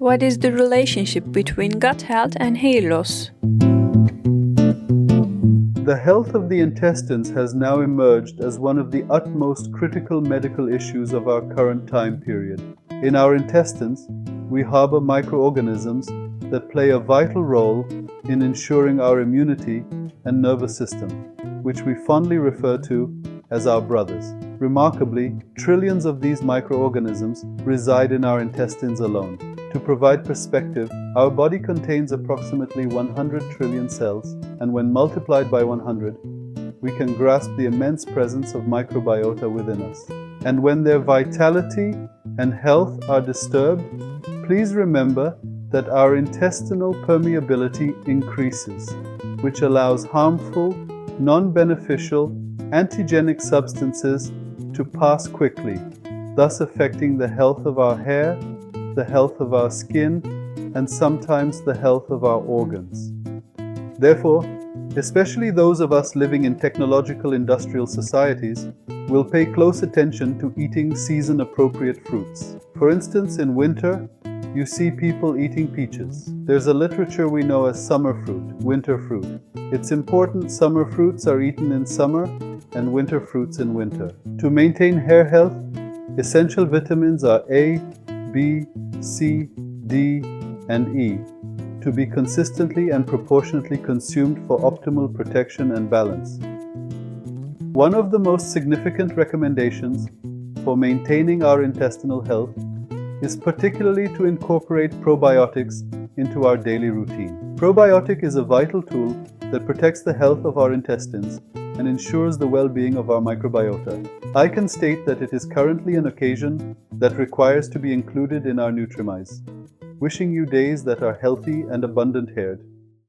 What is the relationship between gut health and hair loss? The health of the intestines has now emerged as one of the utmost critical medical issues of our current time period. In our intestines, we harbor microorganisms that play a vital role in ensuring our immunity and nervous system, which we fondly refer to as our brothers. Remarkably, trillions of these microorganisms reside in our intestines alone. To provide perspective, our body contains approximately 100 trillion cells, and when multiplied by 100, we can grasp the immense presence of microbiota within us. And when their vitality and health are disturbed, please remember that our intestinal permeability increases, which allows harmful, non-beneficial, antigenic substances to pass quickly, thus affecting the health of our hair, the health of our skin, and sometimes the health of our organs. Therefore, especially those of us living in technological industrial societies will pay close attention to eating season-appropriate fruits. For instance, in winter, you see people eating peaches. There's a literature we know as summer fruit, winter fruit. It's important summer fruits are eaten in summer and winter fruits in winter. To maintain hair health, essential vitamins are A, B, C, D, and E to be consistently and proportionately consumed for optimal protection and balance. One of the most significant recommendations for maintaining our intestinal health is particularly to incorporate probiotics into our daily routine. Probiotic is a vital tool that protects the health of our intestines and ensures the well-being of our microbiota. I can state that it is currently an occasion that requires to be included in our Nutrimize. Wishing you days that are healthy and abundant-haired.